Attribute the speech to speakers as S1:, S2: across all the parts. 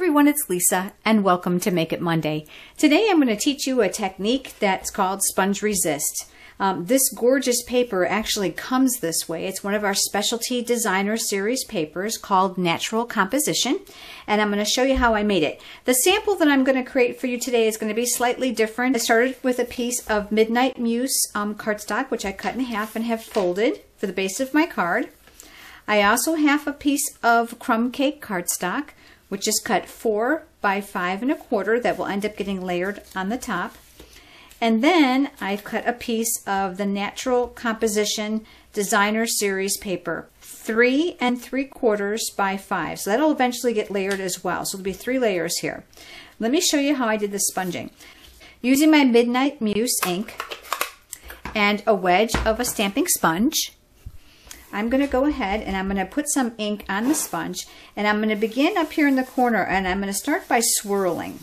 S1: everyone, it's Lisa and welcome to Make It Monday. Today I'm going to teach you a technique that's called sponge resist. This gorgeous paper actually comes this way. It's one of our specialty designer series papers called Natural Composition, and I'm going to show you how I made it. The sample that I'm going to create for you today is going to be slightly different. I started with a piece of Midnight Muse cardstock, which I cut in half and have folded for the base of my card. I also have a piece of crumb cake cardstock, which is cut 4 by 5 1/4 that will end up getting layered on the top. And then I've cut a piece of the Natural Composition Designer Series paper, 3 3/4 by 5. So that'll eventually get layered as well. So there'll be 3 layers here. Let me show you how I did the sponging. Using my Midnight Muse ink and a wedge of a stamping sponge, I'm going to go ahead and I'm going to put some ink on the sponge, and I'm going to begin up here in the corner, and I'm going to start by swirling.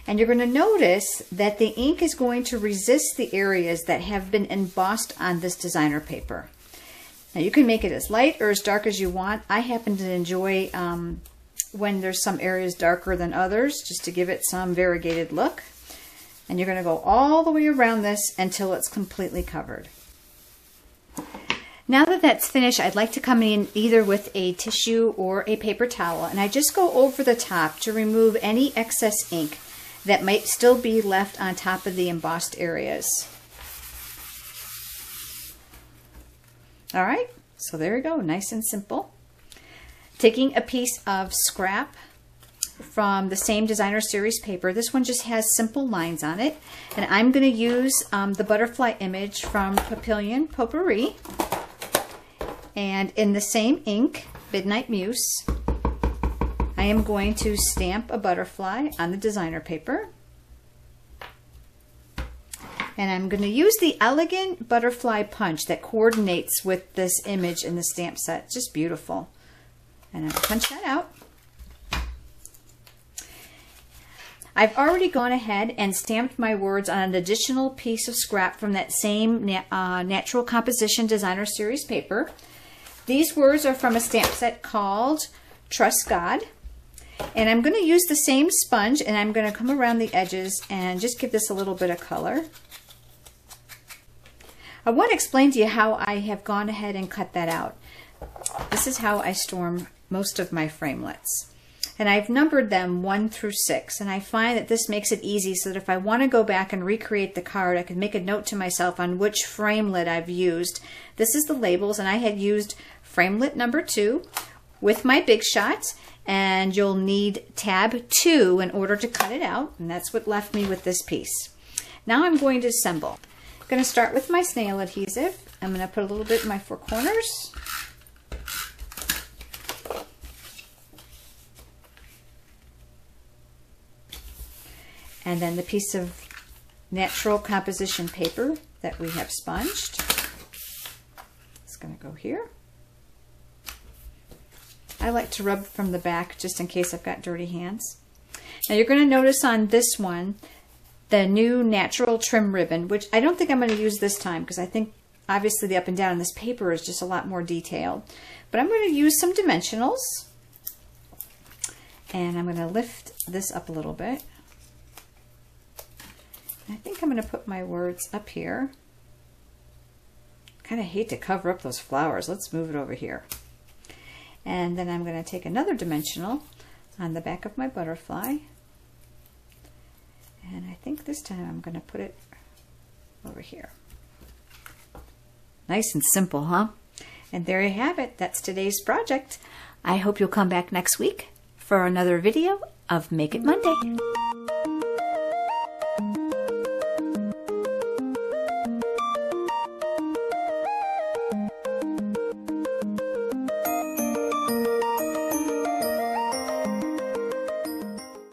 S1: And you're going to notice that the ink is going to resist the areas that have been embossed on this designer paper. Now you can make it as light or as dark as you want. I happen to enjoy when there's some areas darker than others, just to give it some variegated look. And you're going to go all the way around this until it's completely covered. Now that that's finished, I'd like to come in either with a tissue or a paper towel, and I just go over the top to remove any excess ink that might still be left on top of the embossed areas. All right, so there we go, nice and simple. Taking a piece of scrap from the same designer series paper. This one just has simple lines on it, and I'm going to use the butterfly image from Papillon Potpourri. And in the same ink, Midnight Muse, I am going to stamp a butterfly on the designer paper. And I'm going to use the elegant butterfly punch that coordinates with this image in the stamp set. Just beautiful. And I'll punch that out. I've already gone ahead and stamped my words on an additional piece of scrap from that same Natural Composition Designer Series paper. These words are from a stamp set called Trust God. And I'm going to use the same sponge, and I'm going to come around the edges and just give this a little bit of color. I want to explain to you how I have gone ahead and cut that out. This is how I store most of my framelits. And I've numbered them 1 through 6, and I find that this makes it easy so that if I want to go back and recreate the card, I can make a note to myself on which framelit I've used. This is the labels, and I had used framelit number 2 with my Big Shot, and you'll need tab 2 in order to cut it out, and that's what left me with this piece. Now I'm going to assemble. I'm going to start with my snail adhesive. I'm going to put a little bit in my 4 corners. And then the piece of Natural Composition paper that we have sponged. It's going to go here. I like to rub from the back just in case I've got dirty hands. Now you're going to notice on this one the new natural trim ribbon, which I don't think I'm going to use this time because I think obviously the up and down on this paper is just a lot more detailed. But I'm going to use some dimensionals, and I'm going to lift this up a little bit. I think I'm going to put my words up here. Kind of hate to cover up those flowers. Let's move it over here. And then I'm going to take another dimensional on the back of my butterfly. And I think this time I'm going to put it over here. Nice and simple, huh? And there you have it. That's today's project. I hope you'll come back next week for another video of Make It Monday.